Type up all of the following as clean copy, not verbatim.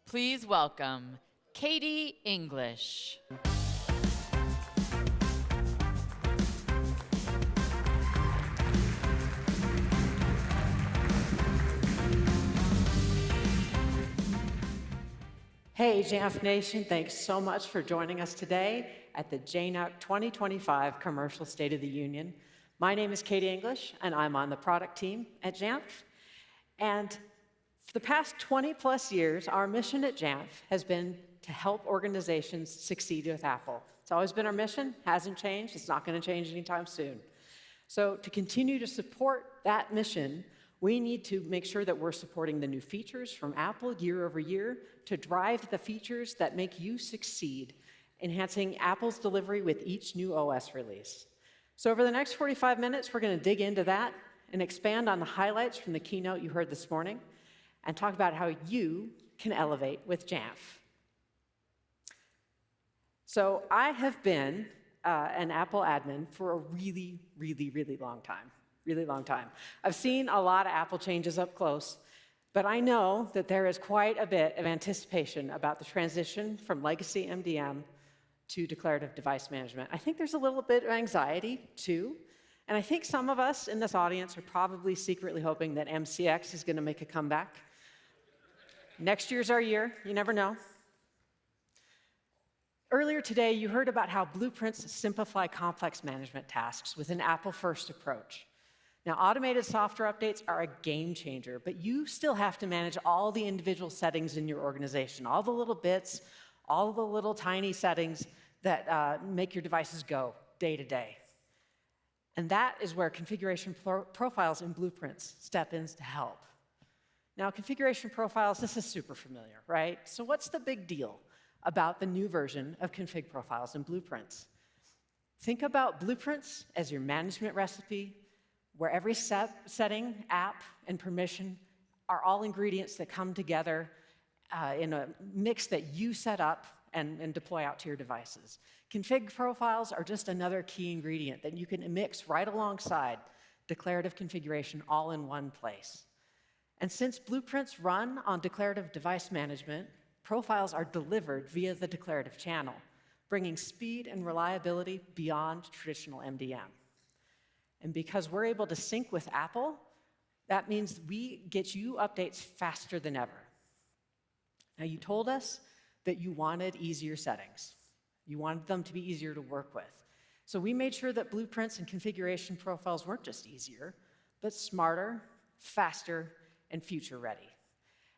Please welcome Katie English. Hey, Jamf Nation, thanks so much for joining us today at the JNUC 2025 Commercial State of the Union. My name is Katie English, and I'm on the product team at Jamf. And for the past 20+ years, our mission at Jamf has been to help organizations succeed with Apple. It's always been our mission, hasn't changed, it's not going to change anytime soon. So to continue to support that mission, we need to make sure that we're supporting the new features from Apple year over year to drive the features that make you succeed, enhancing Apple's delivery with each new OS release. So over the next 45 minutes, we're going to dig into that and expand on the highlights from the keynote you heard this morning and talk about how you can elevate with Jamf. So I have been an Apple admin for a really long time. Really long time. I've seen a lot of Apple changes up close, but I know that there is quite a bit of anticipation about the transition from legacy MDM to declarative device management. I think there's a little bit of anxiety, too, and I think some of us in this audience are probably secretly hoping that MCX is going to make a comeback. Next year's our year, you never know. Earlier today, you heard about how Blueprints simplify complex management tasks with an Apple-first approach. Now, automated software updates are a game changer, but you still have to manage all the individual settings in your organization, all the little bits, all the little tiny settings that make your devices go day to day. And that is where configuration profiles in Blueprints step in to help. Now, configuration profiles, this is super familiar, right? So what's the big deal about the new version of config profiles in Blueprints? Think about Blueprints as your management recipe, where every setting, app, and permission are all ingredients that come together in a mix that you set up and deploy out to your devices. Config profiles are just another key ingredient that you can mix right alongside declarative configuration all in one place. And since Blueprints run on declarative device management, profiles are delivered via the declarative channel, bringing speed and reliability beyond traditional MDM. And because we're able to sync with Apple, that means we get you updates faster than ever. Now, you told us that you wanted easier settings. You wanted them to be easier to work with. So we made sure that Blueprints and configuration profiles weren't just easier, but smarter, faster, and future-ready.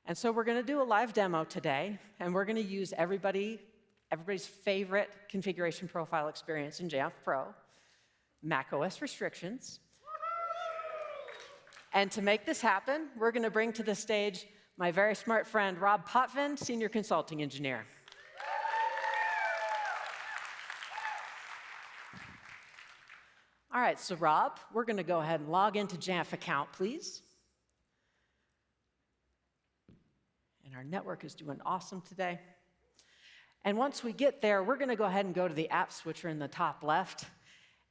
And so we're going to do a live demo today, and we're going to use everybody's favorite configuration profile experience in Jamf Pro, macOS restrictions. And to make this happen, we're going to bring to the stage my very smart friend, Rob Potvin, Senior Consulting Engineer. All right, so Rob, we're going to go ahead and log into Jamf account, please. And our network is doing awesome today. And once we get there, we're going to go ahead and go to the app switcher in the top left.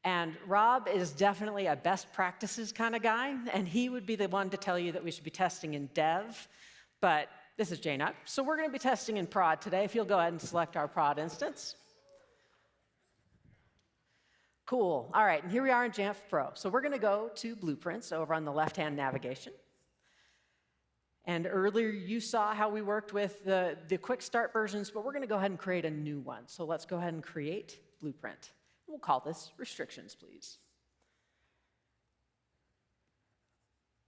And Rob is definitely a best practices kind of guy, and he would be the one to tell you that we should be testing in dev, but this is JNUC, so we're going to be testing in prod today. If you'll go ahead and select our prod instance. Cool. All right, and here we are in Jamf Pro. So we're going to go to Blueprints over on the left-hand navigation. And earlier you saw how we worked with the quick start versions, but we're going to go ahead and create a new one. So let's go ahead and create Blueprint. We'll call this restrictions, please.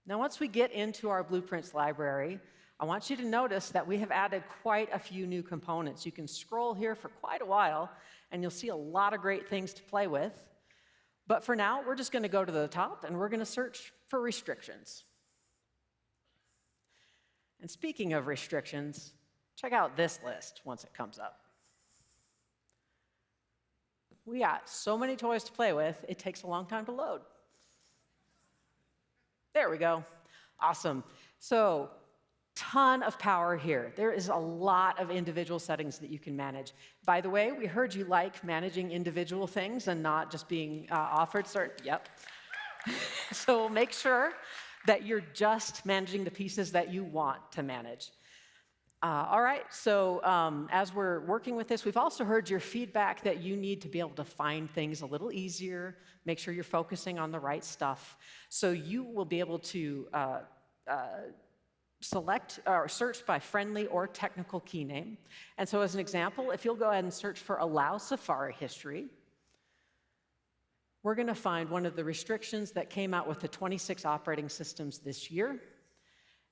Now, once we get into our Blueprints library, I want you to notice that we have added quite a few new components. You can scroll here for quite a while, and you'll see a lot of great things to play with. But for now, we're just going to go to the top, and we're going to search for restrictions. And speaking of restrictions, check out this list once it comes up. We got so many toys to play with, it takes a long time to load. There we go. Awesome. So, ton of power here. There is a lot of individual settings that you can manage. By the way, we heard you like managing individual things and not just being offered certain. Yep. So make sure that you're just managing the pieces that you want to manage. All right, so as we're working with this, we've also heard your feedback that you need to be able to find things a little easier, make sure you're focusing on the right stuff. So you will be able to select or search by friendly or technical key name. And so as an example, if you'll go ahead and search for allow Safari history, we're going to find one of the restrictions that came out with the 26 operating systems this year.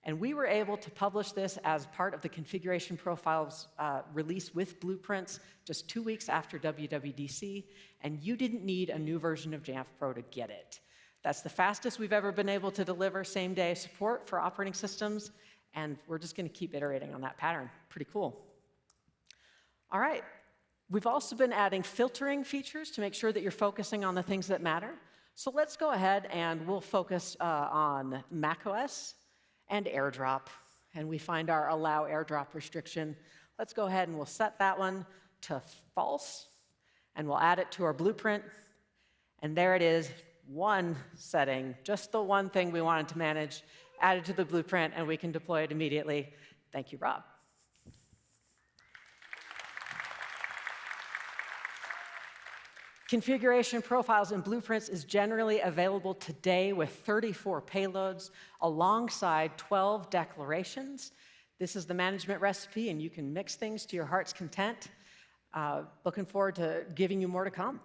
And we were able to publish this as part of the configuration profiles release with Blueprints just 2 weeks after WWDC, and you didn't need a new version of Jamf Pro to get it. That's the fastest we've ever been able to deliver same-day support for operating systems, and we're just going to keep iterating on that pattern. Pretty cool. All right. We've also been adding filtering features to make sure that you're focusing on the things that matter. So let's go ahead and we'll focus on macOS and AirDrop, and we find our allow AirDrop restriction. Let's go ahead and we'll set that one to false, and we'll add it to our blueprint, and there it is, one setting, just the one thing we wanted to manage, added to the blueprint, and we can deploy it immediately. Thank you, Rob. Configuration profiles in Blueprints is generally available today with 34 payloads alongside 12 declarations. This is the management recipe, and you can mix things to your heart's content. Looking forward to giving you more to come.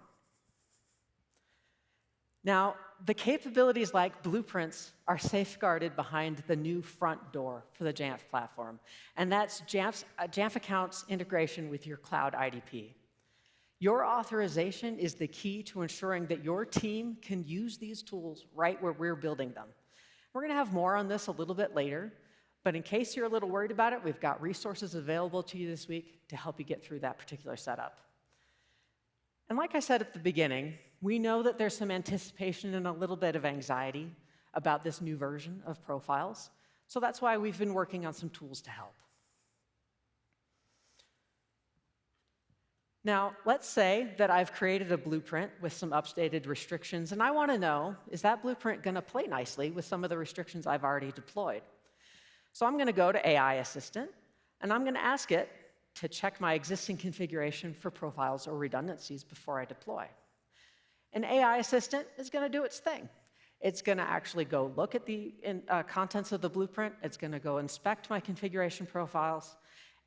Now, the capabilities like Blueprints are safeguarded behind the new front door for the Jamf platform, and that's Jamf Accounts integration with your cloud IDP. Your authorization is the key to ensuring that your team can use these tools right where we're building them. We're going to have more on this a little bit later, but in case you're a little worried about it, we've got resources available to you this week to help you get through that particular setup. And like I said at the beginning, we know that there's some anticipation and a little bit of anxiety about this new version of profiles, so that's why we've been working on some tools to help. Now, let's say that I've created a blueprint with some updated restrictions, and I want to know, is that blueprint going to play nicely with some of the restrictions I've already deployed? So I'm going to go to AI Assistant, and I'm going to ask it to check my existing configuration for profiles or redundancies before I deploy. And AI Assistant is going to do its thing. It's going to actually go look at the contents of the blueprint. It's going to go inspect my configuration profiles,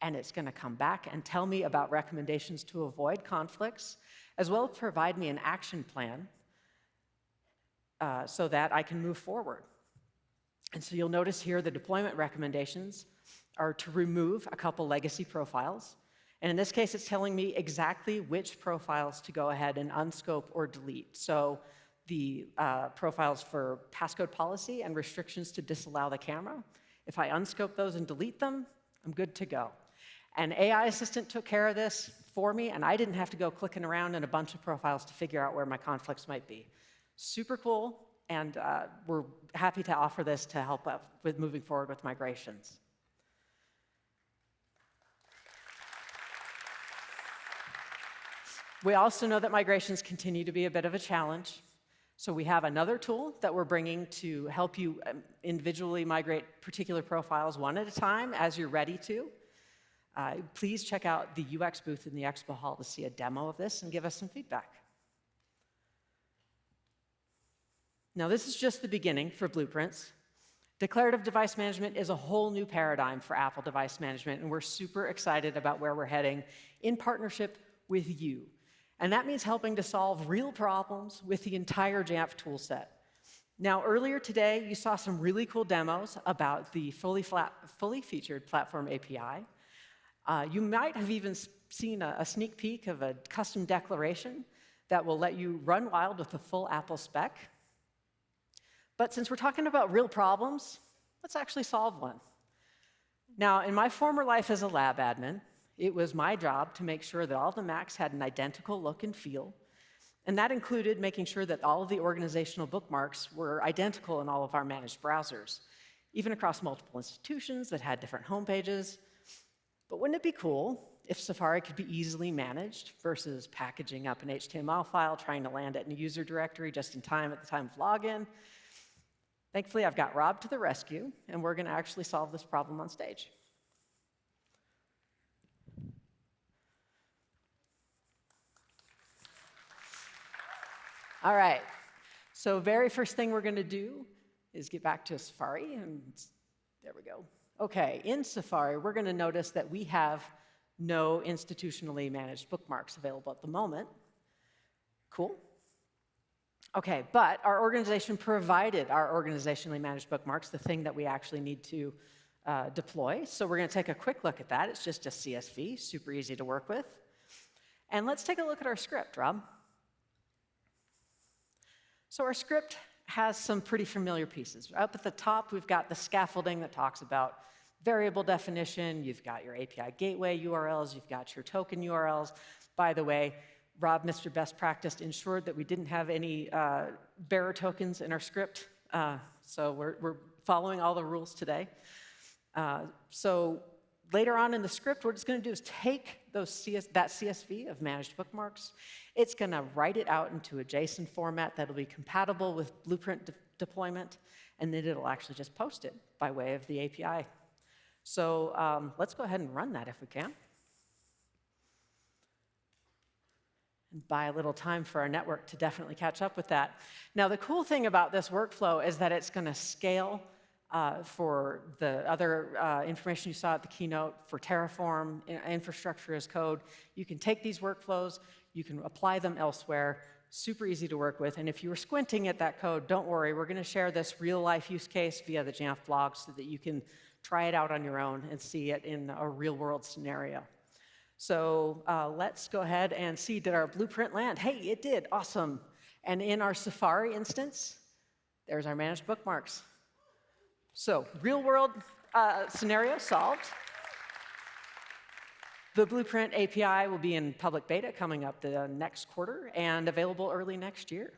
and it's going to come back and tell me about recommendations to avoid conflicts, as well as provide me an action plan so that I can move forward. And so you'll notice here the deployment recommendations are to remove a couple legacy profiles. And in this case, it's telling me exactly which profiles to go ahead and unscope or delete. So the profiles for passcode policy and restrictions to disallow the camera. If I unscope those and delete them, I'm good to go. And AI Assistant took care of this for me, and I didn't have to go clicking around in a bunch of profiles to figure out where my conflicts might be. Super cool, and we're happy to offer this to help out with moving forward with migrations. We also know that migrations continue to be a bit of a challenge. So we have another tool that we're bringing to help you individually migrate particular profiles one at a time as you're ready to. Please check out the UX booth in the expo hall to see a demo of this and give us some feedback. Now, this is just the beginning for Blueprints. Declarative device management is a whole new paradigm for Apple device management, and we're super excited about where we're heading in partnership with you. And that means helping to solve real problems with the entire Jamf toolset. Now, earlier today, you saw some really cool demos about the fully featured platform API. You might have even seen a sneak peek of a custom declaration that will let you run wild with the full Apple spec. But since we're talking about real problems, let's actually solve one. Now, in my former life as a lab admin, it was my job to make sure that all the Macs had an identical look and feel, and that included making sure that all of the organizational bookmarks were identical in all of our managed browsers, even across multiple institutions that had different home pages. But wouldn't it be cool if Safari could be easily managed versus packaging up an HTML file, trying to land it in a user directory just in time at the time of login? Thankfully, I've got Rob to the rescue, and we're going to actually solve this problem on stage. All right. So very first thing we're going to do is get back to Safari, and there we go. OK, in Safari, we're going to notice that we have no institutionally managed bookmarks available at the moment. Cool. OK, but our organization provided our organizationally managed bookmarks, the thing that we actually need to deploy. So we're going to take a quick look at that. It's just a CSV, super easy to work with. And let's take a look at our script, Rob. So our script has some pretty familiar pieces. Up at the top, we've got the scaffolding that talks about variable definition. You've got your API gateway URLs. You've got your token URLs. By the way, Rob, Mr. Best Practice, ensured that we didn't have any bearer tokens in our script. So we're following all the rules today. So later on in the script, what it's going to do is take that CSV of managed bookmarks. It's going to write it out into a JSON format that'll be compatible with Blueprint deployment, and then it'll actually just post it by way of the API. So let's go ahead and run that if we can. And buy a little time for our network to definitely catch up with that. Now, the cool thing about this workflow is that it's going to scale for the other information you saw at the keynote for Terraform, infrastructure as code. You can take these workflows, you can apply them elsewhere, super easy to work with. And if you were squinting at that code, don't worry, we're going to share this real-life use case via the Jamf blog so that you can try it out on your own and see it in a real-world scenario. So let's go ahead and see, did our blueprint land? Hey, it did, awesome. And in our Safari instance, there's our managed bookmarks. So real-world scenario solved. The Blueprint API will be in public beta coming up the next quarter and available early next year.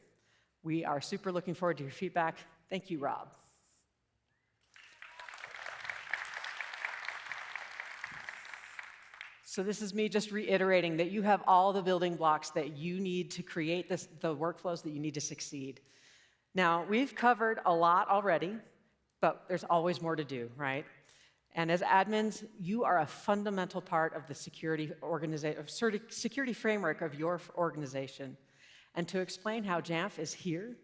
We are super looking forward to your feedback. Thank you, Rob. So this is me just reiterating that you have all the building blocks that you need to create the workflows that you need to succeed. Now, we've covered a lot already, but there's always more to do, right? And as admins, you are a fundamental part of the security framework of your organization. And to explain how Jamf is here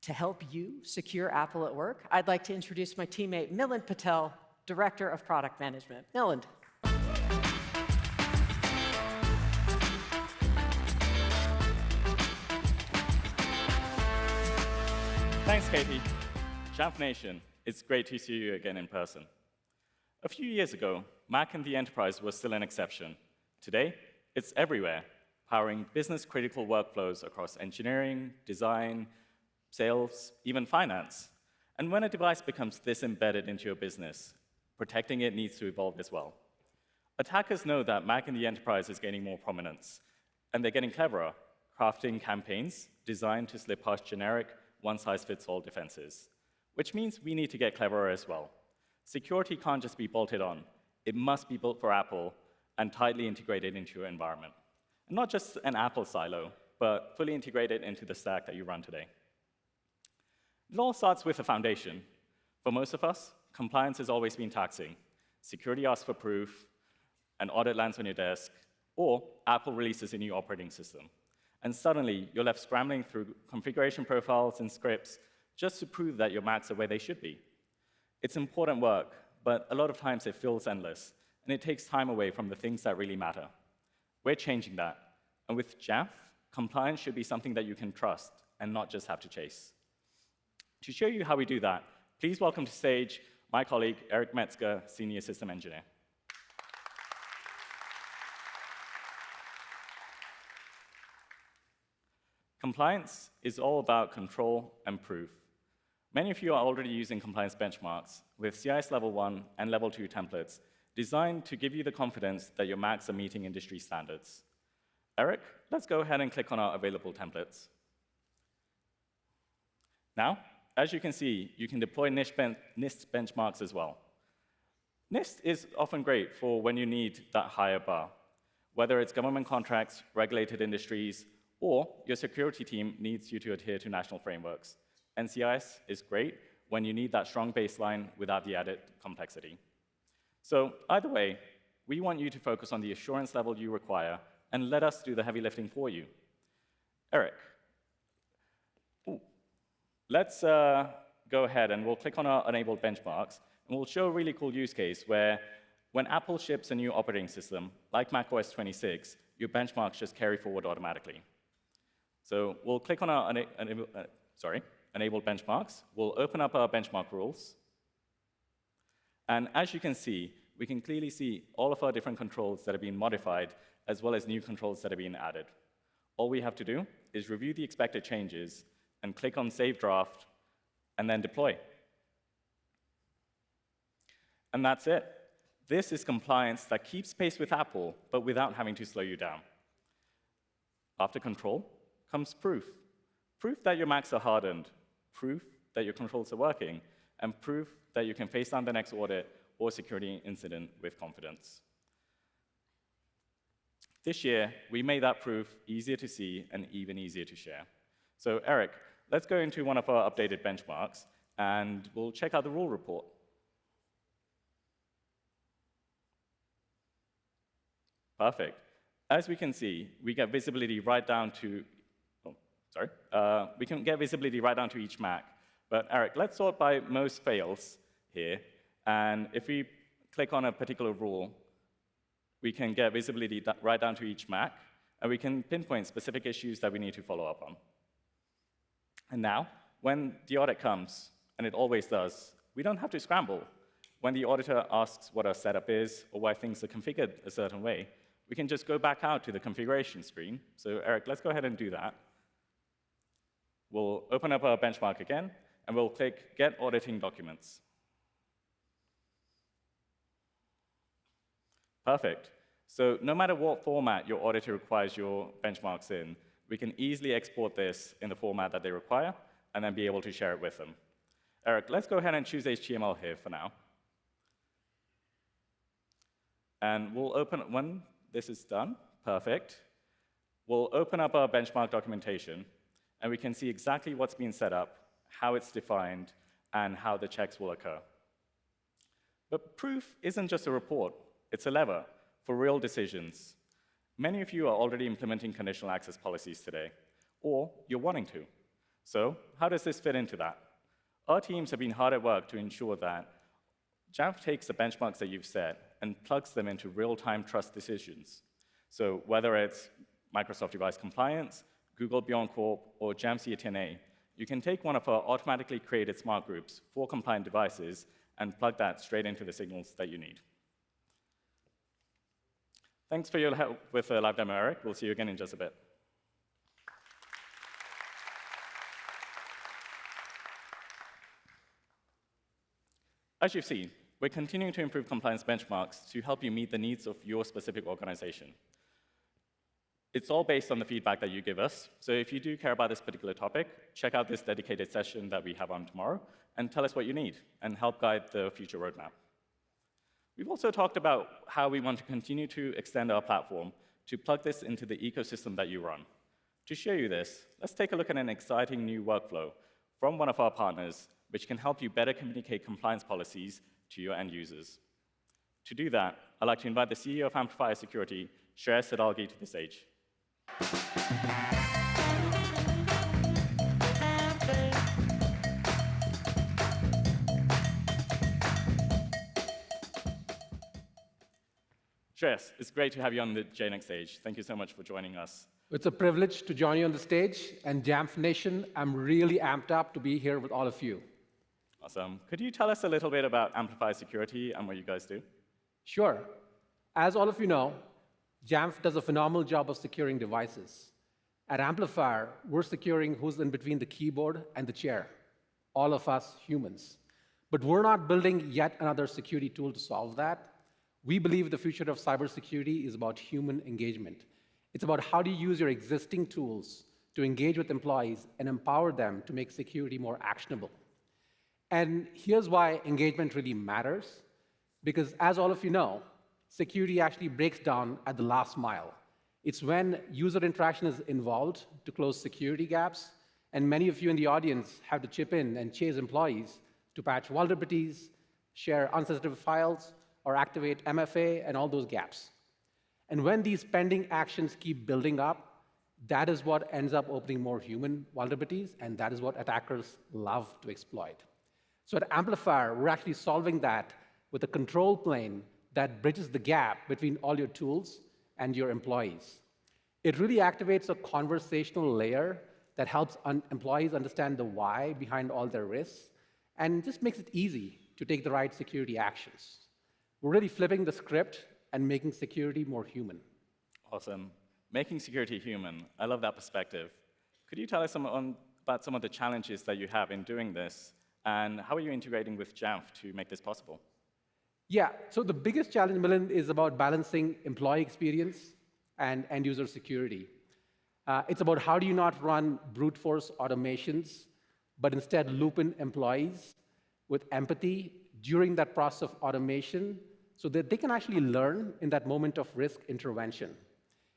to help you secure Apple at work, I'd like to introduce my teammate, Milind Patel, Director of Product Management. Milind. Thanks, Katie. Jamf Nation, it's great to see you again in person. A few years ago, Mac in the enterprise was still an exception. Today, it's everywhere, powering business-critical workflows across engineering, design, sales, even finance. And when a device becomes this embedded into your business, protecting it needs to evolve as well. Attackers know that Mac in the enterprise is gaining more prominence, and they're getting cleverer, crafting campaigns designed to slip past generic, one-size-fits-all defenses, which means we need to get cleverer as well. Security can't just be bolted on. It must be built for Apple and tightly integrated into your environment. And not just an Apple silo, but fully integrated into the stack that you run today. It all starts with a foundation. For most of us, compliance has always been taxing. Security asks for proof, an audit lands on your desk, or Apple releases a new operating system. And suddenly, you're left scrambling through configuration profiles and scripts just to prove that your Macs are where they should be. It's important work, but a lot of times it feels endless, and it takes time away from the things that really matter. We're changing that. And with Jamf, compliance should be something that you can trust and not just have to chase. To show you how we do that, please welcome to stage my colleague, Eric Metzger, Senior System Engineer. Compliance is all about control and proof. Many of you are already using compliance benchmarks with CIS Level 1 and Level 2 templates designed to give you the confidence that your Macs are meeting industry standards. Eric, let's go ahead and click on our available templates. Now, as you can see, you can deploy NIST benchmarks as well. NIST is often great for when you need that higher bar, whether it's government contracts, regulated industries, or your security team needs you to adhere to national frameworks. NCIS is great when you need that strong baseline without the added complexity. So either way, we want you to focus on the assurance level you require and let us do the heavy lifting for you. Eric, Let's go ahead and we'll click on our enabled benchmarks, and we'll show a really cool use case where when Apple ships a new operating system, like macOS 26, your benchmarks just carry forward automatically. So we'll click on our enabled benchmarks. We'll open up our benchmark rules. And as you can see, we can clearly see all of our different controls that have been modified, as well as new controls that have been added. All we have to do is review the expected changes and click on Save Draft, and then deploy. And that's it. This is compliance that keeps pace with Apple, but without having to slow you down. After control comes proof. Proof that your Macs are hardened, proof that your controls are working, and proof that you can face down the next audit or security incident with confidence. This year, we made that proof easier to see and even easier to share. So Eric, let's go into one of our updated benchmarks, and we'll check out the rule report. Perfect. As we can see, we get visibility right down to, we can get visibility right down to each Mac. But Eric, let's sort by most fails here. And if we click on a particular rule, we can get visibility right down to each Mac, and we can pinpoint specific issues that we need to follow up on. And now, when the audit comes, and it always does, we don't have to scramble. When the auditor asks what our setup is or why things are configured a certain way, we can just go back out to the configuration screen. So Eric, let's go ahead and do that. We'll open up our benchmark again, and we'll click Get Auditing Documents. Perfect. So no matter what format your auditor requires your benchmarks in, we can easily export this in the format that they require, and then be able to share it with them. Eric, let's go ahead and choose HTML here for now. And we'll open, when this is done, perfect, we'll open up our benchmark documentation, and we can see exactly what's been set up, how it's defined, and how the checks will occur. But proof isn't just a report. It's a lever for real decisions. Many of you are already implementing conditional access policies today, or you're wanting to. So how does this fit into that? Our teams have been hard at work to ensure that Jamf takes the benchmarks that you've set and plugs them into real-time trust decisions. So whether it's Microsoft Device Compliance, Google Beyond Corp, or Jamf CTNA, you can take one of our automatically created smart groups for compliant devices and plug that straight into the signals that you need. Thanks for your help with the live demo, Eric. We'll see you again in just a bit. As you've seen, we're continuing to improve compliance benchmarks to help you meet the needs of your specific organization. It's all based on the feedback that you give us. So if you do care about this particular topic, check out this dedicated session that we have on tomorrow, and tell us what you need, and help guide the future roadmap. We've also talked about how we want to continue to extend our platform to plug this into the ecosystem that you run. To show you this, let's take a look at an exciting new workflow from one of our partners, which can help you better communicate compliance policies to your end users. To do that, I'd like to invite the CEO of Amplifier Security, Shreyas Sadalgi, to the stage. Shreyas, it's great to have you on the JNUC stage. Thank you so much for joining us. It's a privilege to join you on the stage, and Jamf Nation, I'm really amped up to be here with all of you. Awesome. Could you tell us a little bit about Amplifier Security and what you guys do? Sure. As all of you know, Jamf does a phenomenal job of securing devices. At Amplifier, we're securing who's in between the keyboard and the chair, all of us humans. But we're not building yet another security tool to solve that. We believe the future of cybersecurity is about human engagement. It's about how do you use your existing tools to engage with employees and empower them to make security more actionable. And here's why engagement really matters, because as all of you know, security actually breaks down at the last mile. It's when user interaction is involved to close security gaps, and many of you in the audience have to chip in and chase employees to patch vulnerabilities, share unsensitive files, or activate MFA and all those gaps. And when these pending actions keep building up, that is what ends up opening more human vulnerabilities, and that is what attackers love to exploit. So at Amplifier, we're actually solving that with a control plane that bridges the gap between all your tools and your employees. It really activates a conversational layer that helps employees understand the why behind all their risks, and just makes it easy to take the right security actions. We're really flipping the script and making security more human. Awesome. Making security human. I love that perspective. Could you tell us about some of the challenges that you have in doing this, and how are you integrating with Jamf to make this possible? Yeah, so the biggest challenge, Milind, is about balancing employee experience and end-user security. It's about how do you not run brute force automations, but instead loop in employees with empathy during that process of automation so that they can actually learn in that moment of risk intervention.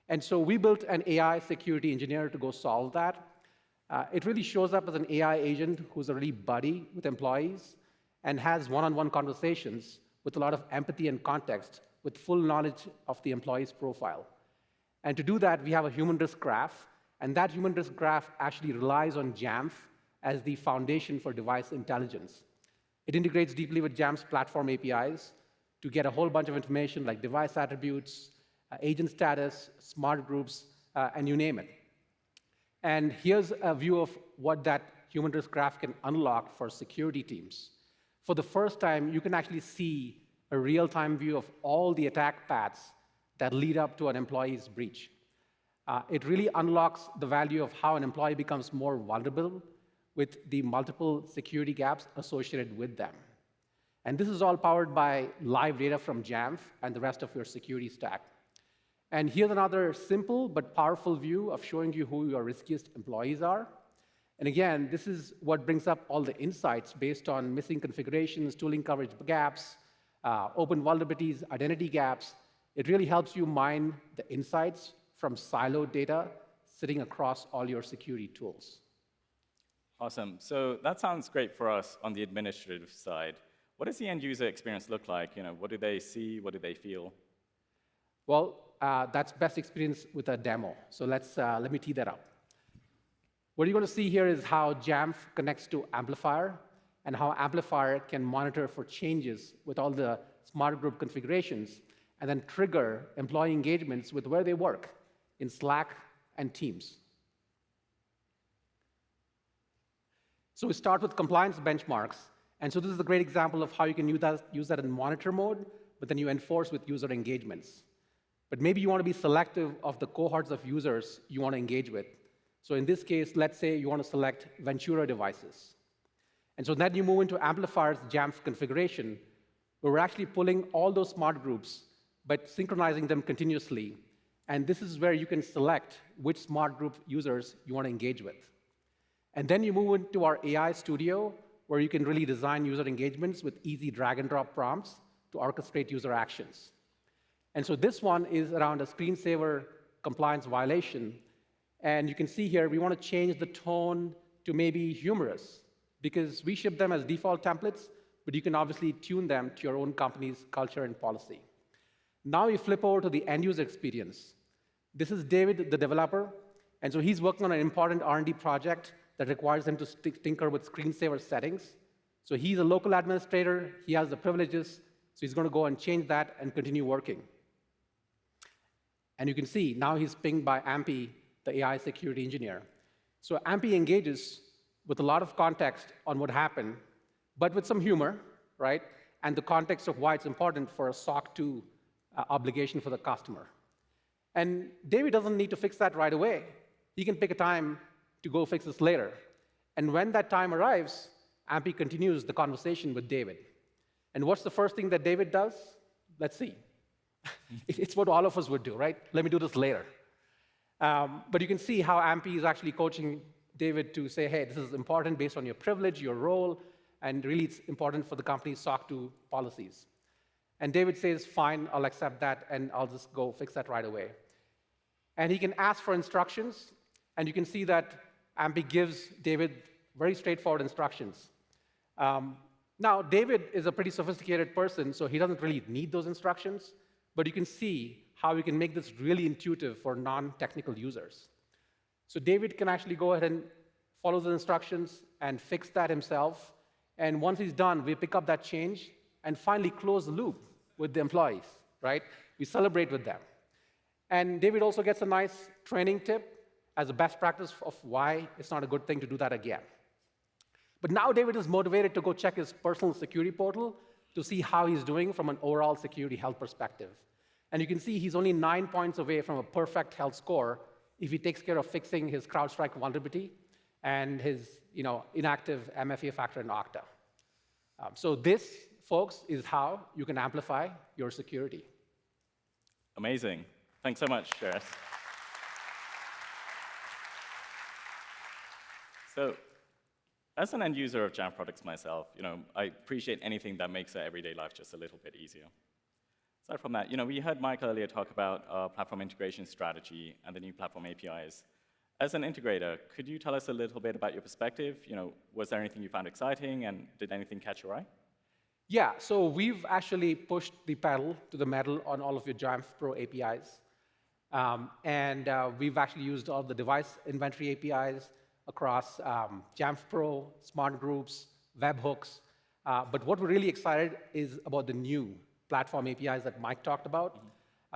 And so we built an AI security engineer to go solve that. It really shows up as an AI agent who's a really buddy with employees and has one-on-one conversations with a lot of empathy and context with full knowledge of the employee's profile. And to do that, we have a human risk graph, and that human risk graph actually relies on Jamf as the foundation for device intelligence. It integrates deeply with Jamf's platform APIs to get a whole bunch of information like device attributes, agent status, smart groups, and you name it. And here's a view of what that human risk graph can unlock for security teams. For the first time, you can actually see a real-time view of all the attack paths that lead up to an employee's breach. It really unlocks the value of how an employee becomes more vulnerable with the multiple security gaps associated with them. And this is all powered by live data from Jamf and the rest of your security stack. And here's another simple but powerful view of showing you who your riskiest employees are. And again, this is what brings up all the insights based on missing configurations, tooling coverage gaps, open vulnerabilities, identity gaps. It really helps you mine the insights from siloed data sitting across all your security tools. Awesome. So that sounds great for us on the administrative side. What does the end user experience look like? What do they see? What do they feel? Well, that's best experience with a demo. So let me tee that up. What you're going to see here is how Jamf connects to Amplifier and how Amplifier can monitor for changes with all the smart group configurations and then trigger employee engagements with where they work in Slack and Teams. So we start with compliance benchmarks. And so this is a great example of how you can use that in monitor mode, but then you enforce with user engagements. But maybe you want to be selective of the cohorts of users you want to engage with. So in this case, let's say you want to select Ventura devices. And so then you move into Amplifier's Jamf configuration, where we're actually pulling all those smart groups, but synchronizing them continuously. And this is where you can select which smart group users you want to engage with. And then you move into our AI studio, where you can really design user engagements with easy drag-and-drop prompts to orchestrate user actions. And so this one is around a screensaver compliance violation. And you can see here, we want to change the tone to maybe humorous, because we ship them as default templates, but you can obviously tune them to your own company's culture and policy. Now we flip over to the end-user experience. This is David, the developer, and so he's working on an important R&D project that requires him to tinker with screensaver settings. So he's a local administrator, he has the privileges, so he's going to go and change that and continue working. And you can see, now he's pinged by Ampy, the AI security engineer. So Ampy engages with a lot of context on what happened, but with some humor, right? And the context of why it's important for a SOC 2 obligation for the customer. And David doesn't need to fix that right away. He can pick a time to go fix this later. And when that time arrives, Ampy continues the conversation with David. And what's the first thing that David does? Let's see. It's what all of us would do, right? Let me do this later. But you can see how Ampy is actually coaching David to say, hey, this is important based on your privilege, your role, and really it's important for the company's SOC 2 policies. And David says, fine, I'll accept that, and I'll just go fix that right away. And he can ask for instructions, and you can see that Ampy gives David very straightforward instructions. Now, David is a pretty sophisticated person, so he doesn't really need those instructions, but you can see how we can make this really intuitive for non-technical users. So David can actually go ahead and follow the instructions and fix that himself. And once he's done, we pick up that change and finally close the loop with the employees, right? We celebrate with them. And David also gets a nice training tip as a best practice of why it's not a good thing to do that again. But now David is motivated to go check his personal security portal to see how he's doing from an overall security health perspective. And you can see he's only 9 points away from a perfect health score if he takes care of fixing his CrowdStrike vulnerability and his inactive MFA factor in Okta. So this, folks, is how you can amplify your security. Amazing. Thanks so much, Shreyas. So, as an end user of Jamf products myself, I appreciate anything that makes our everyday life just a little bit easier. Aside from that, we heard Mike earlier talk about our platform integration strategy and the new platform APIs. As an integrator, could you tell us a little bit about your perspective? Was there anything you found exciting, and did anything catch your eye? Yeah, so we've actually pushed the pedal to the metal on all of your Jamf Pro APIs. We've actually used all the device inventory APIs across Jamf Pro, Smart Groups, webhooks. But what we're really excited is about the new platform APIs that Mike talked about,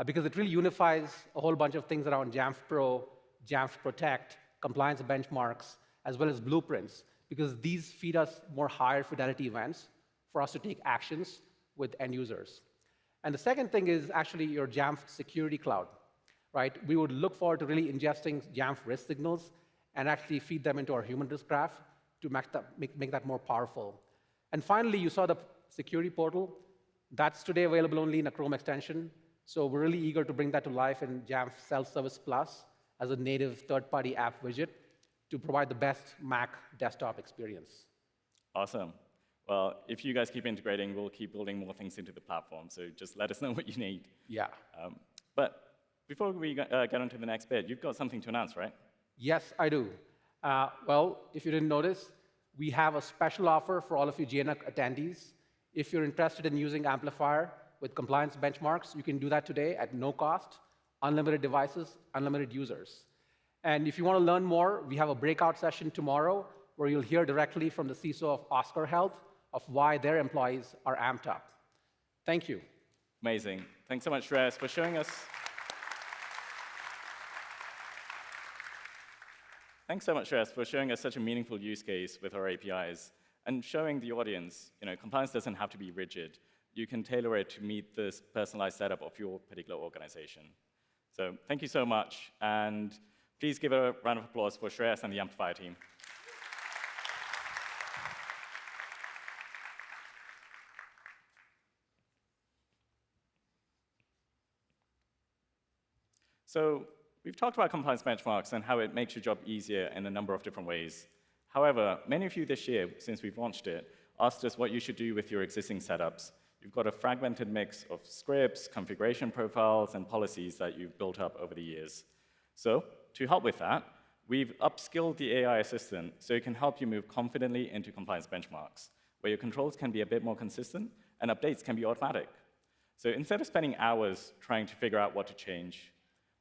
because it really unifies a whole bunch of things around Jamf Pro, Jamf Protect, compliance benchmarks, as well as blueprints, because these feed us more higher fidelity events for us to take actions with end users. And the second thing is actually your Jamf Security Cloud, right? We would look forward to really ingesting Jamf risk signals and actually feed them into our human risk graph to make that more powerful. And finally, you saw the security portal. That's today available only in a Chrome extension. So we're really eager to bring that to life in Jamf Self-Service Plus as a native third-party app widget to provide the best Mac desktop experience. Awesome. Well, if you guys keep integrating, we'll keep building more things into the platform. So just let us know what you need. Yeah. But before we get on to the next bit, you've got something to announce, right? Yes, I do. Well, if you didn't notice, we have a special offer for all of you JNUC attendees. If you're interested in using Amplifier with compliance benchmarks, you can do that today at no cost, unlimited devices, unlimited users. And if you want to learn more, we have a breakout session tomorrow where you'll hear directly from the CISO of Oscar Health of why their employees are amped up. Thank you. Amazing. Thanks so much, Shreyas, for showing us. Thanks so much, Shreyas, for showing us such a meaningful use case with our APIs and showing the audience, compliance doesn't have to be rigid. You can tailor it to meet this personalized setup of your particular organization. So thank you so much, and please give a round of applause for Shreyas and the Amplifier team. So we've talked about compliance benchmarks and how it makes your job easier in a number of different ways. However, many of you this year, since we've launched it, asked us what you should do with your existing setups. You've got a fragmented mix of scripts, configuration profiles, and policies that you've built up over the years. So to help with that, we've upskilled the AI assistant so it can help you move confidently into compliance benchmarks, where your controls can be a bit more consistent and updates can be automatic. So instead of spending hours trying to figure out what to change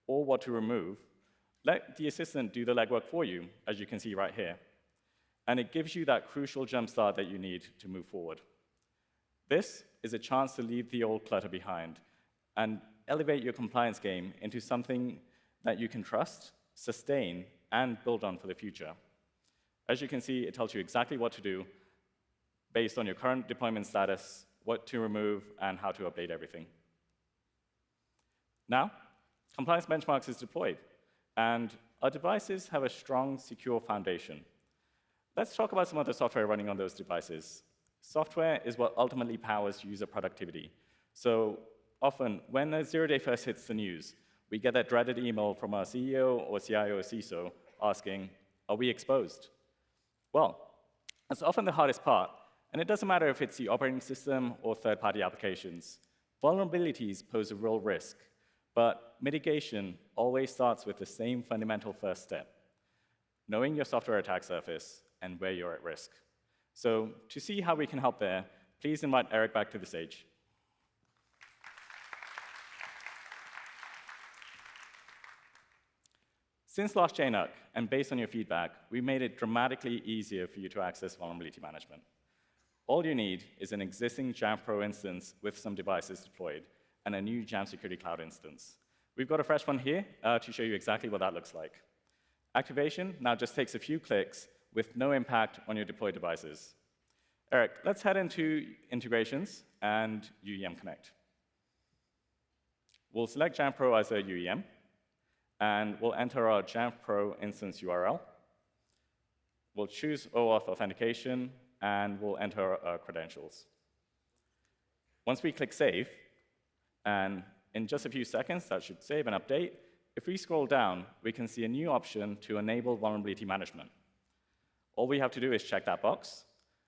or what to remove, let the assistant do the legwork for you, as you can see right here. And it gives you that crucial jumpstart that you need to move forward. This is a chance to leave the old clutter behind and elevate your compliance game into something that you can trust, sustain, and build on for the future. As you can see, it tells you exactly what to do based on your current deployment status, what to remove, and how to update everything. Now, compliance benchmarks is deployed, and our devices have a strong, secure foundation. Let's talk about some of the software running on those devices. Software is what ultimately powers user productivity. So often, when a zero-day first hits the news, we get that dreaded email from our CEO or CIO or CISO asking, are we exposed? Well, that's often the hardest part, and it doesn't matter if it's the operating system or third-party applications. Vulnerabilities pose a real risk. But mitigation always starts with the same fundamental first step, knowing your software attack surface and where you're at risk. So to see how we can help there, please invite Eric back to the stage. Since last JNUC, and based on your feedback, we made it dramatically easier for you to access vulnerability management. All you need is an existing Jamf Pro instance with some devices deployed, and a new Jamf Security Cloud instance. We've got a fresh one here to show you exactly what that looks like. Activation now just takes a few clicks with no impact on your deployed devices. Eric, let's head into integrations and UEM Connect. We'll select Jamf Pro as a UEM, and we'll enter our Jamf Pro instance URL. We'll choose OAuth authentication, and we'll enter our credentials. Once we click Save, and in just a few seconds, that should save and update, if we scroll down, we can see a new option to enable vulnerability management. All we have to do is check that box,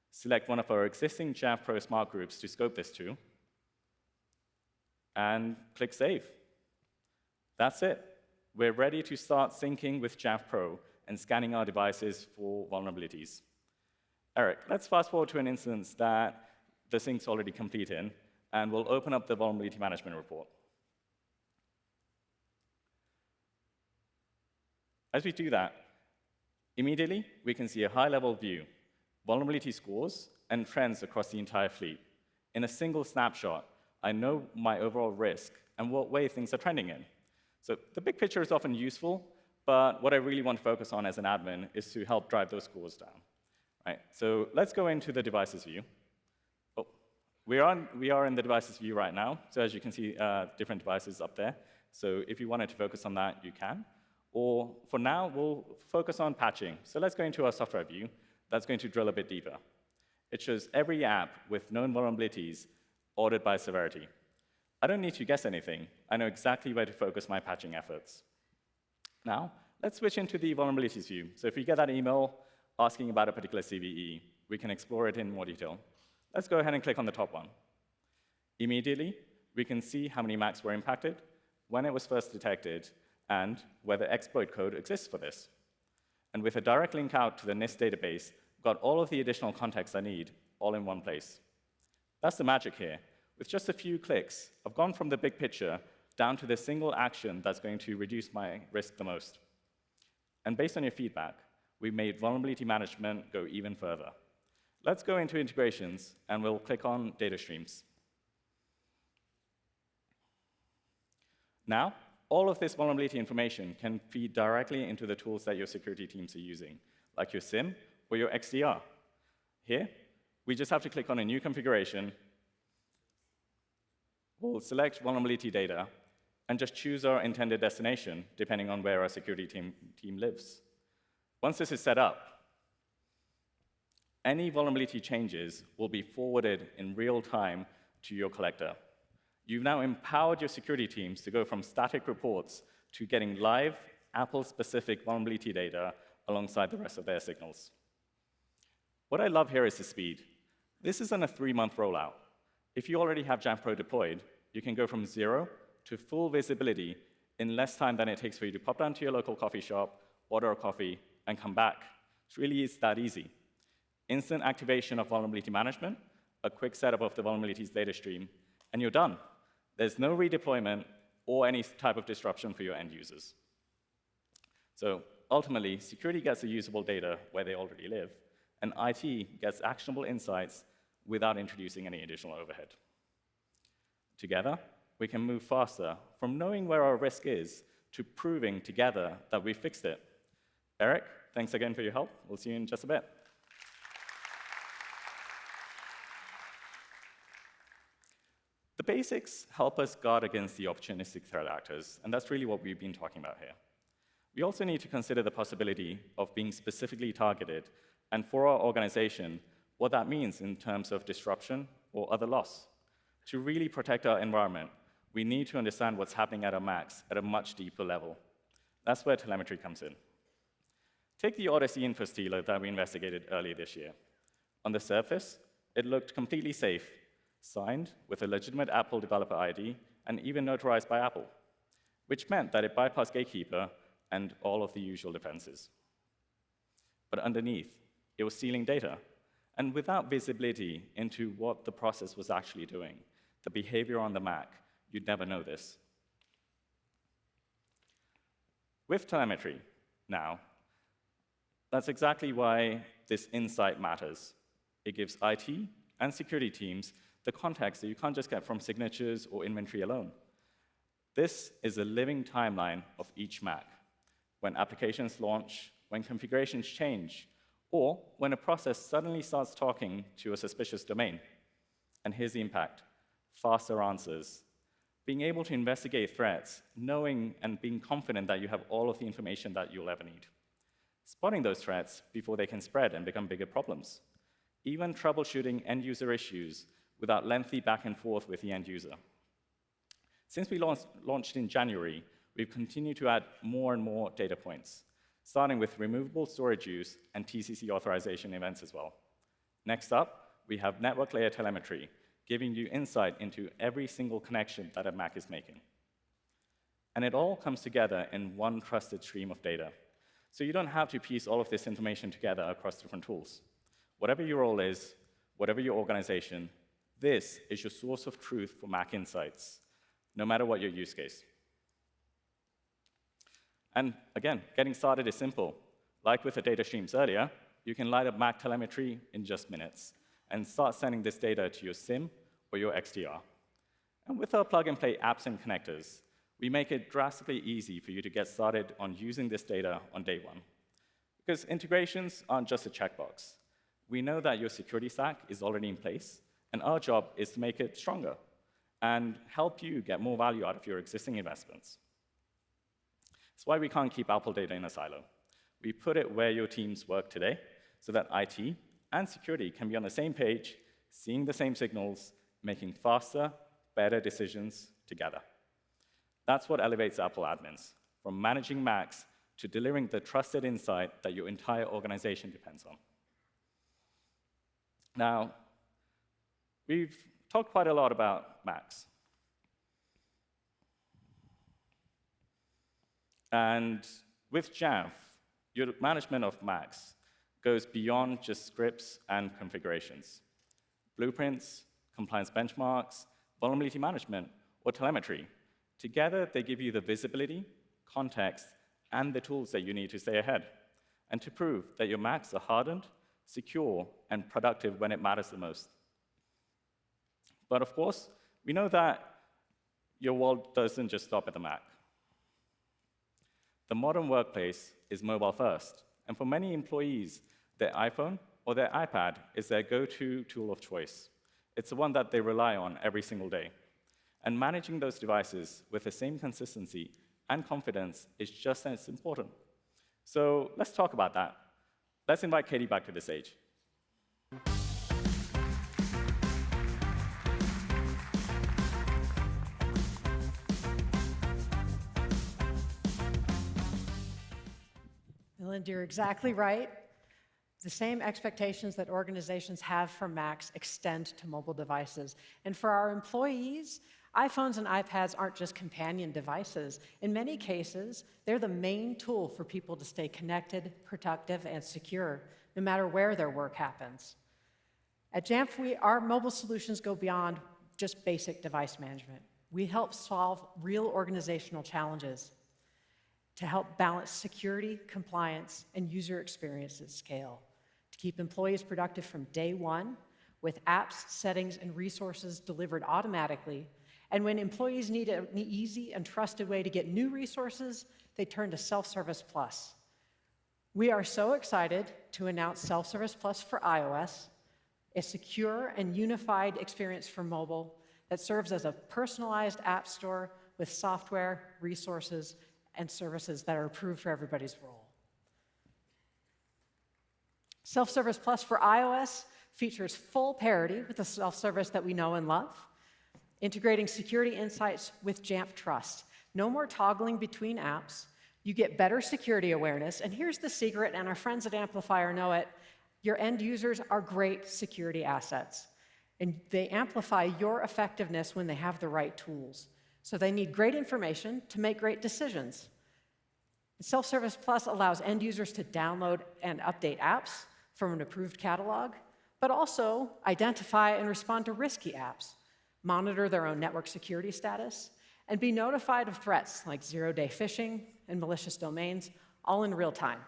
select one of our existing Jamf Pro smart groups to scope this to, and click Save. That's it. We're ready to start syncing with Jamf Pro and scanning our devices for vulnerabilities. Eric, let's fast forward to an instance that the sync's already complete in, and we'll open up the vulnerability management report. As we do that, immediately we can see a high-level view, vulnerability scores, and trends across the entire fleet. In a single snapshot, I know my overall risk and what way things are trending in. So the big picture is often useful, but what I really want to focus on as an admin is to help drive those scores down. Right, so let's go into the devices view. Oh, we are in the devices view right now. So as you can see, different devices up there. So if you wanted to focus on that, you can. Or for now, we'll focus on patching. So let's go into our software view. That's going to drill a bit deeper. It shows every app with known vulnerabilities ordered by severity. I don't need to guess anything. I know exactly where to focus my patching efforts. Now, let's switch into the vulnerabilities view. So if we get that email asking about a particular CVE, we can explore it in more detail. Let's go ahead and click on the top one. Immediately, we can see how many Macs were impacted, when it was first detected, and whether exploit code exists for this. And with a direct link out to the NIST database, I've got all of the additional context I need all in one place. That's the magic here. With just a few clicks, I've gone from the big picture down to the single action that's going to reduce my risk the most. And based on your feedback, we made vulnerability management go even further. Let's go into integrations, and we'll click on data streams. Now, all of this vulnerability information can feed directly into the tools that your security teams are using, like your SIM or your XDR. Here, we just have to click on a new configuration. We'll select vulnerability data and just choose our intended destination, depending on where our security team lives. Once this is set up, any vulnerability changes will be forwarded in real time to your collector. You've now empowered your security teams to go from static reports to getting live Apple-specific vulnerability data alongside the rest of their signals. What I love here is the speed. This isn't a 3-month rollout. If you already have Jamf Pro deployed, you can go from 0 to full visibility in less time than it takes for you to pop down to your local coffee shop, order a coffee, and come back. It really is that easy. Instant activation of vulnerability management, a quick setup of the vulnerabilities data stream, and you're done. There's no redeployment or any type of disruption for your end users. So ultimately, security gets the usable data where they already live, and IT gets actionable insights without introducing any additional overhead. Together, we can move faster from knowing where our risk is to proving together that we fixed it. Eric, thanks again for your help. We'll see you in just a bit. The basics help us guard against the opportunistic threat actors, and that's really what we've been talking about here. We also need to consider the possibility of being specifically targeted, and for our organization, what that means in terms of disruption or other loss. To really protect our environment, we need to understand what's happening at our Macs at a much deeper level. That's where telemetry comes in. Take the Odyssey info stealer that we investigated earlier this year. On the surface, it looked completely safe, signed with a legitimate Apple developer ID, and even notarized by Apple, which meant that it bypassed Gatekeeper and all of the usual defenses. But underneath, it was stealing data, and without visibility into what the process was actually doing, the behavior on the Mac, you'd never know this. With telemetry, now. That's exactly why this insight matters. It gives IT and security teams the context that you can't just get from signatures or inventory alone. This is a living timeline of each Mac. When applications launch, when configurations change, or when a process suddenly starts talking to a suspicious domain. And here's the impact: faster answers. Being able to investigate threats, knowing and being confident that you have all of the information that you'll ever need. Spotting those threats before they can spread and become bigger problems. Even troubleshooting end-user issues without lengthy back and forth with the end user. Since we launched in January, we've continued to add more and more data points, starting with removable storage use and TCC authorization events as well. Next up, we have network layer telemetry, giving you insight into every single connection that a Mac is making. And it all comes together in one trusted stream of data. So you don't have to piece all of this information together across different tools. Whatever your role is, whatever your organization, this is your source of truth for Mac insights, no matter what your use case. And again, getting started is simple. Like with the data streams earlier, you can light up Mac telemetry in just minutes and start sending this data to your SIM or your XDR. And with our plug-and-play apps and connectors, we make it drastically easy for you to get started on using this data on day one. Because integrations aren't just a checkbox. We know that your security stack is already in place, and our job is to make it stronger and help you get more value out of your existing investments. That's why we can't keep Apple data in a silo. We put it where your teams work today so that IT and security can be on the same page, seeing the same signals, making faster, better decisions together. That's what elevates Apple admins, from managing Macs to delivering the trusted insight that your entire organization depends on. Now, we've talked quite a lot about Macs. And with Jamf, your management of Macs goes beyond just scripts and configurations. Blueprints, compliance benchmarks, vulnerability management, or telemetry. Together, they give you the visibility, context, and the tools that you need to stay ahead, and to prove that your Macs are hardened, secure, and productive when it matters the most. But of course, we know that your world doesn't just stop at the Mac. The modern workplace is mobile first, and for many employees, their iPhone or their iPad is their go-to tool of choice. It's the one that they rely on every single day. And managing those devices with the same consistency and confidence is just as important. So let's talk about that. Let's invite Katie back to the stage. Melinda, you're exactly right. The same expectations that organizations have for Macs extend to mobile devices. And for our employees, iPhones and iPads aren't just companion devices. In many cases, they're the main tool for people to stay connected, productive, and secure, no matter where their work happens. At Jamf, our mobile solutions go beyond just basic device management. We help solve real organizational challenges to help balance security, compliance, and user experience at scale, to keep employees productive from day one, with apps, settings, and resources delivered automatically. And when employees need an easy and trusted way to get new resources, they turn to Self-Service Plus. We are so excited to announce Self-Service Plus for iOS, a secure and unified experience for mobile that serves as a personalized app store with software, resources, and services that are approved for everybody's role. Self-Service Plus for iOS features full parity with the self-service that we know and love, integrating security insights with Jamf Trust. No more toggling between apps. You get better security awareness. And here's the secret, and our friends at Amplifier know it. Your end users are great security assets. And they amplify your effectiveness when they have the right tools. So they need great information to make great decisions. Self-Service Plus allows end users to download and update apps from an approved catalog, but also identify and respond to risky apps, monitor their own network security status, and be notified of threats like zero-day phishing and malicious domains, all in real time.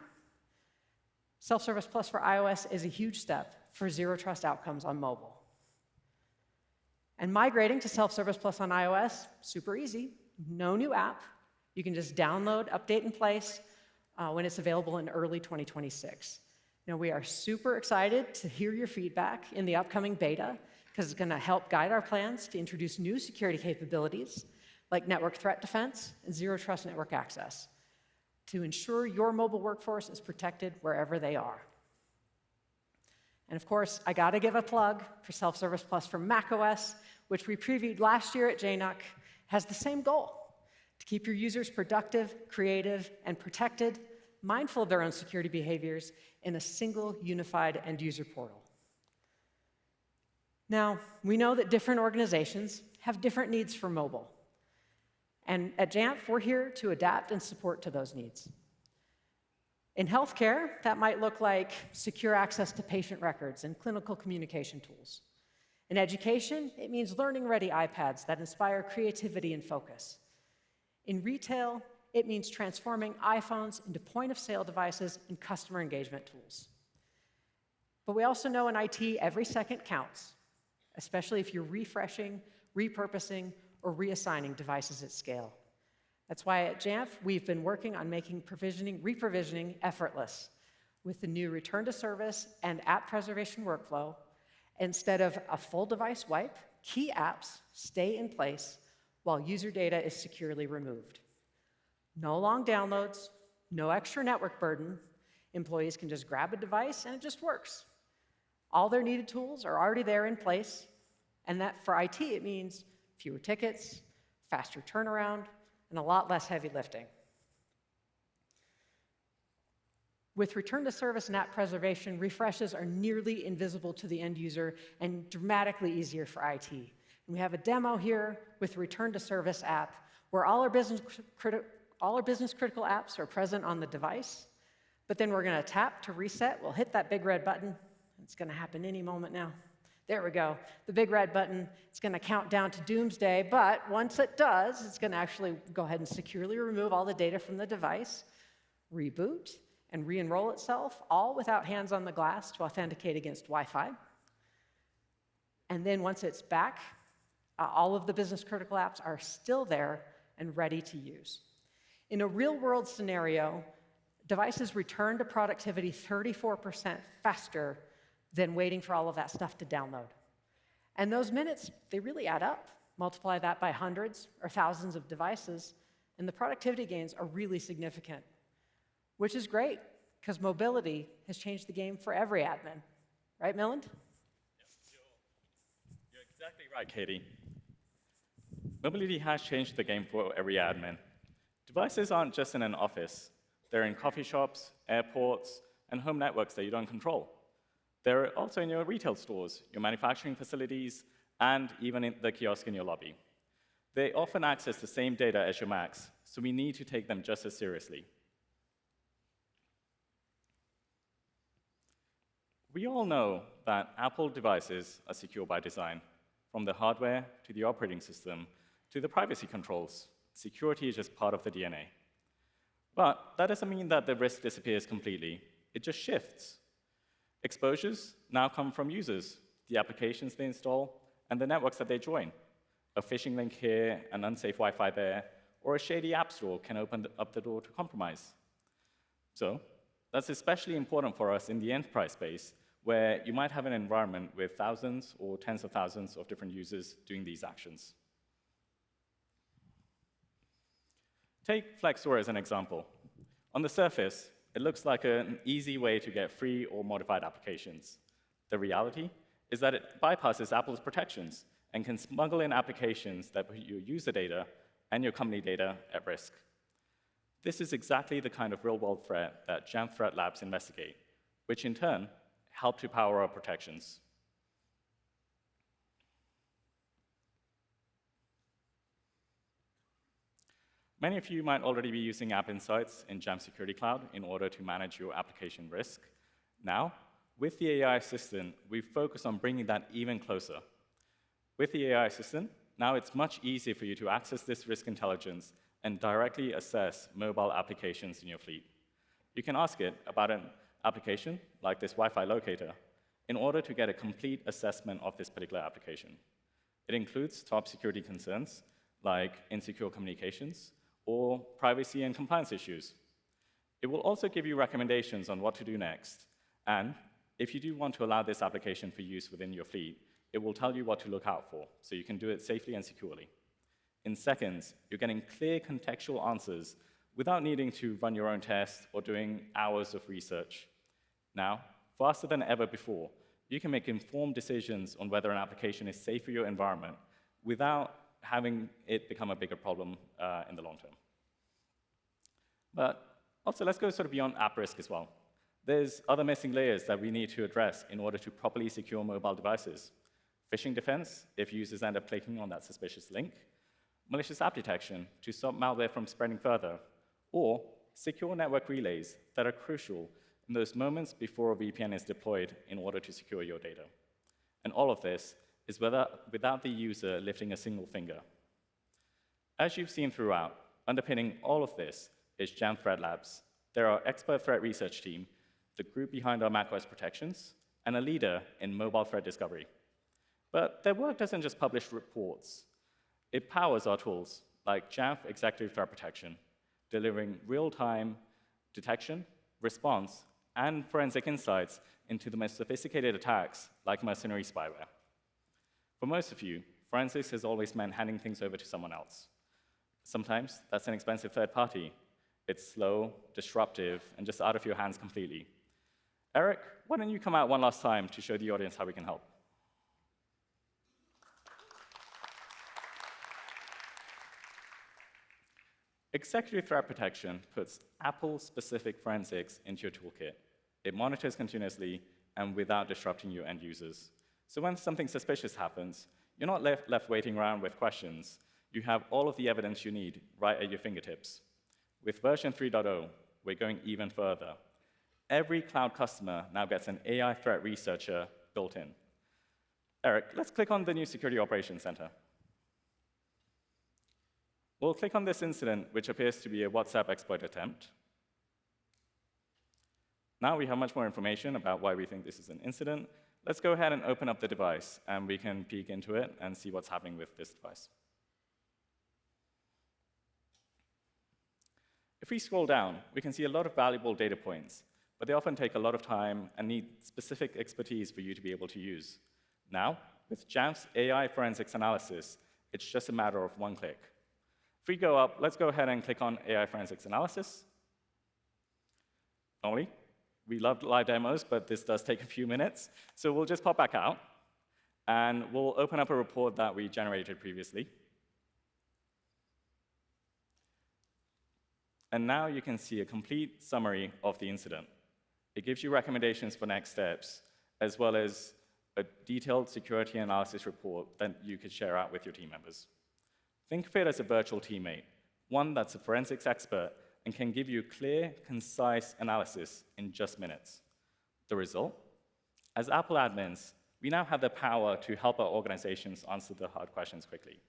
Self-Service Plus for iOS is a huge step for zero trust outcomes on mobile. And migrating to Self-Service Plus on iOS, super easy. No new app. You can just download, update in place when it's available in early 2026. Now, we are super excited to hear your feedback in the upcoming beta, because it's going to help guide our plans to introduce new security capabilities like network threat defense and zero trust network access to ensure your mobile workforce is protected wherever they are. And of course, I got to give a plug for Self-Service Plus for macOS, which we previewed last year at JNUC, has the same goal: to keep your users productive, creative, and protected, mindful of their own security behaviors in a single unified end-user portal. Now, we know that different organizations have different needs for mobile. And at Jamf, we're here to adapt and support to those needs. In healthcare, that might look like secure access to patient records and clinical communication tools. In education, it means learning-ready iPads that inspire creativity and focus. In retail, it means transforming iPhones into point-of-sale devices and customer engagement tools. But we also know in IT, every second counts, especially if you're refreshing, repurposing, or reassigning devices at scale. That's why at Jamf, we've been working on making reprovisioning effortless with the new return to service and app preservation workflow. Instead of a full device wipe, key apps stay in place while user data is securely removed. No long downloads, no extra network burden. Employees can just grab a device and it just works. All their needed tools are already there in place, and that for IT, it means fewer tickets, faster turnaround, and a lot less heavy lifting. With return to service and app preservation, refreshes are nearly invisible to the end user and dramatically easier for IT. And we have a demo here with return to service app where all our business critical apps are present on the device, but then we're going to tap to reset. We'll hit that big red button. It's going to happen any moment now. There we go. The big red button, it's going to count down to doomsday, but once it does, it's going to actually go ahead and securely remove all the data from the device, reboot, and re-enroll itself, all without hands on the glass to authenticate against Wi-Fi. And then once it's back, all of the business-critical apps are still there and ready to use. In a real-world scenario, devices return to productivity 34% faster than waiting for all of that stuff to download. And those minutes, they really add up. Multiply that by hundreds or thousands of devices, and the productivity gains are really significant, which is great, because mobility has changed the game for every admin. Right, Milland? You're exactly right, Katie. Mobility has changed the game for every admin. Devices aren't just in an office. They're in coffee shops, airports, and home networks that you don't control. They're also in your retail stores, your manufacturing facilities, and even in the kiosk in your lobby. They often access the same data as your Macs, so we need to take them just as seriously. We all know that Apple devices are secure by design. From the hardware to the operating system to the privacy controls, security is just part of the DNA. But that doesn't mean that the risk disappears completely. It just shifts. Exposures now come from users, the applications they install, and the networks that they join. A phishing link here, an unsafe Wi-Fi there, or a shady app store can open up the door to compromise. So that's especially important for us in the enterprise space, where you might have an environment with thousands or tens of thousands of different users doing these actions. Take FlexStore as an example. On the surface, it looks like an easy way to get free or modified applications. The reality is that it bypasses Apple's protections and can smuggle in applications that put your user data and your company data at risk. This is exactly the kind of real-world threat that Jamf Threat Labs investigate, which in turn help to power our protections. Many of you might already be using App Insights in Jamf Security Cloud in order to manage your application risk. Now, with the AI Assistant, we've focused on bringing that even closer. With the AI Assistant, now it's much easier for you to access this risk intelligence and directly assess mobile applications in your fleet. You can ask it about an application, like this Wi-Fi locator, in order to get a complete assessment of this particular application. It includes top security concerns, like insecure communications, or privacy and compliance issues. It will also give you recommendations on what to do next, and if you do want to allow this application for use within your fleet, it will tell you what to look out for, so you can do it safely and securely. In seconds, you're getting clear contextual answers without needing to run your own tests or doing hours of research. Now, faster than ever before, you can make informed decisions on whether an application is safe for your environment without having it become a bigger problem in the long term. But also, let's go sort of beyond app risk as well. There's other missing layers that we need to address in order to properly secure mobile devices. Phishing defense, if users end up clicking on that suspicious link. Malicious app detection, to stop malware from spreading further. Or secure network relays that are crucial in those moments before a VPN is deployed in order to secure your data. And all of this is without the user lifting a single finger. As you've seen throughout, underpinning all of this is Jamf Threat Labs. They're our expert threat research team, the group behind our macOS protections, and a leader in mobile threat discovery. But their work doesn't just publish reports. It powers our tools, like Jamf Executive Threat Protection, delivering real-time detection, response, and forensic insights into the most sophisticated attacks, like mercenary spyware. For most of you, forensics has always meant handing things over to someone else. Sometimes that's an expensive third party. It's slow, disruptive, and just out of your hands completely. Eric, why don't you come out one last time to show the audience how we can help? Executive Threat Protection puts Apple-specific forensics into your toolkit. It monitors continuously and without disrupting your end users. So when something suspicious happens, you're not left waiting around with questions. You have all of the evidence you need right at your fingertips. With version 3.0, we're going even further. Every cloud customer now gets an AI threat researcher built in. Eric, let's click on the new Security Operations Center. We'll click on this incident, which appears to be a WhatsApp exploit attempt. Now we have much more information about why we think this is an incident. Let's go ahead and open up the device, and we can peek into it and see what's happening with this device. If we scroll down, we can see a lot of valuable data points, but they often take a lot of time and need specific expertise for you to be able to use. Now, with Jamf's AI forensics analysis, it's just a matter of one click. If we go up, let's go ahead and click on AI forensics analysis. Normally, we love live demos, but this does take a few minutes. So we'll just pop back out, and we'll open up a report that we generated previously. And now you can see a complete summary of the incident. It gives you recommendations for next steps, as well as a detailed security analysis report that you could share out with your team members. Think of it as a virtual teammate, one that's a forensics expert and can give you clear, concise analysis in just minutes. The result? As Apple admins, we now have the power to help our organizations answer the hard questions quickly.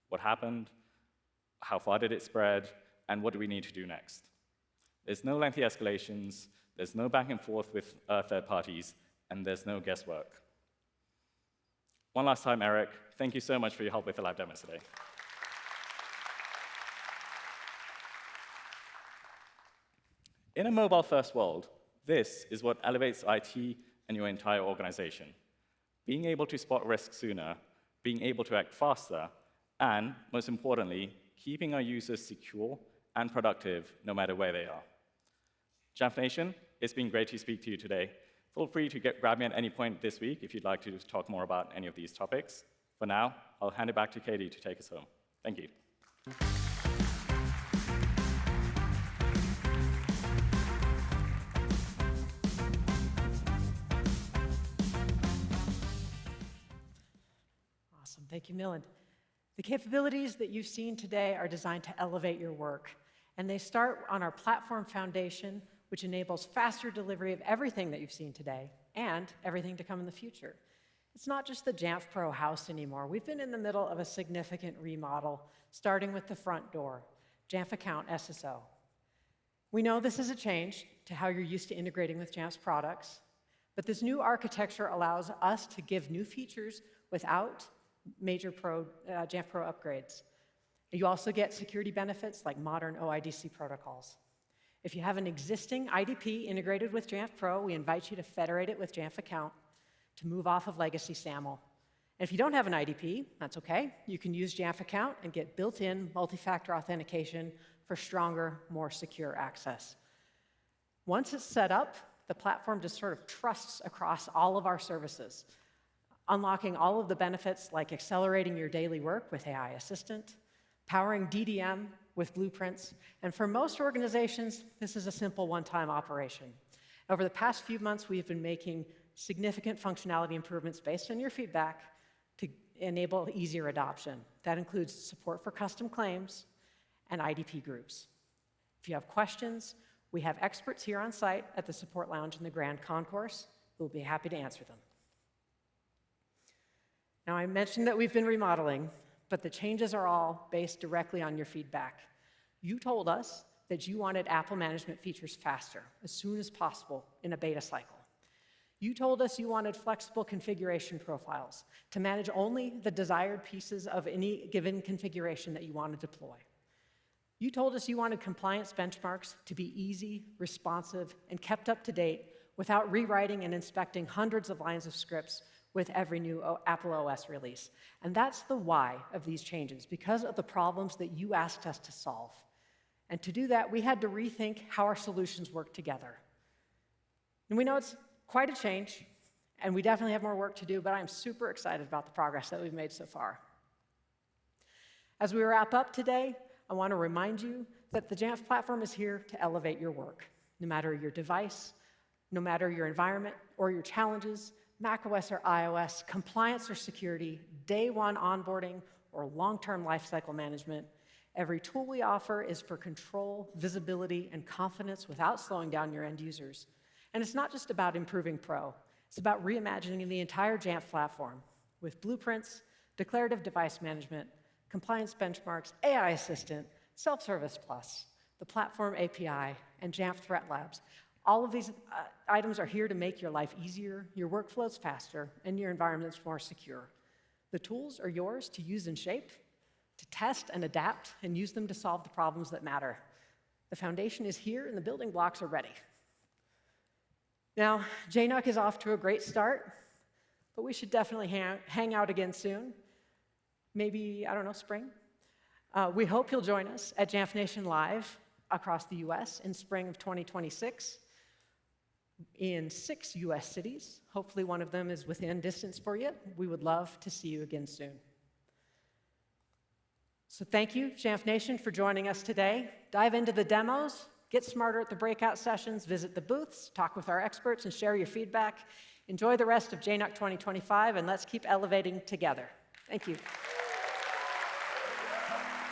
What happened? How far did it spread? And what do we need to do next? There's no lengthy escalations, there's no back and forth with third parties, and there's no guesswork. One last time, Eric, thank you so much for your help with the live demo today. In a mobile-first world, this is what elevates IT and your entire organization. Being able to spot risk sooner, being able to act faster, and, most importantly, keeping our users secure and productive no matter where they are. Jamf Nation, it's been great to speak to you today. Feel free to grab me at any point this week if you'd like to talk more about any of these topics. For now, I'll hand it back to Katie to take us home. Thank you. Awesome. Thank you, Milind. The capabilities that you've seen today are designed to elevate your work, and they start on our platform foundation, which enables faster delivery of everything that you've seen today and everything to come in the future. It's not just the Jamf Pro house anymore. We've been in the middle of a significant remodel, starting with the front door, Jamf Account SSO. We know this is a change to how you're used to integrating with Jamf's products, but this new architecture allows us to give new features without major Jamf Pro upgrades. You also get security benefits like modern OIDC protocols. If you have an existing IDP integrated with Jamf Pro, we invite you to federate it with Jamf Account to move off of legacy SAML. And if you don't have an IDP, that's okay. You can use Jamf Account and get built-in multi-factor authentication for stronger, more secure access. Once it's set up, the platform just sort of trusts across all of our services, unlocking all of the benefits like accelerating your daily work with AI Assistant, powering DDM with Blueprints, and for most organizations, this is a simple one-time operation. Over the past few months, we've been making significant functionality improvements based on your feedback to enable easier adoption. That includes support for custom claims and IDP groups. If you have questions, we have experts here on site at the Support Lounge in the Grand Concourse who will be happy to answer them. Now, I mentioned that we've been remodeling, but the changes are all based directly on your feedback. You told us that you wanted Apple management features faster, as soon as possible in a beta cycle. You told us you wanted flexible configuration profiles to manage only the desired pieces of any given configuration that you want to deploy. You told us you wanted compliance benchmarks to be easy, responsive, and kept up to date without rewriting and inspecting hundreds of lines of scripts with every new Apple OS release. And that's the why of these changes, because of the problems that you asked us to solve. And to do that, we had to rethink how our solutions work together. And we know it's quite a change, and we definitely have more work to do, but I'm super excited about the progress that we've made so far. As we wrap up today, I want to remind you that the Jamf platform is here to elevate your work. No matter your device, no matter your environment or your challenges, macOS or iOS, compliance or security, day one onboarding, or long-term lifecycle management, every tool we offer is for control, visibility, and confidence without slowing down your end users. And it's not just about improving Pro. It's about reimagining the entire Jamf platform with Blueprints, Declarative device management, compliance benchmarks, AI Assistant, Self-Service Plus, the Platform API, and Jamf Threat Labs. All of these items are here to make your life easier, your workflows faster, and your environments more secure. The tools are yours to use and shape, to test and adapt, and use them to solve the problems that matter. The foundation is here, and the building blocks are ready. Now, JNUC is off to a great start, but we should definitely hang out again soon. Maybe, I don't know, spring? We hope you'll join us at Jamf Nation Live across the US in spring of 2026 in 6 US cities. Hopefully one of them is within distance for you. We would love to see you again soon. So thank you, Jamf Nation, for joining us today. Dive into the demos, get smarter at the breakout sessions, visit the booths, talk with our experts, and share your feedback. Enjoy the rest of JNUC 2025, and let's keep elevating together. Thank you.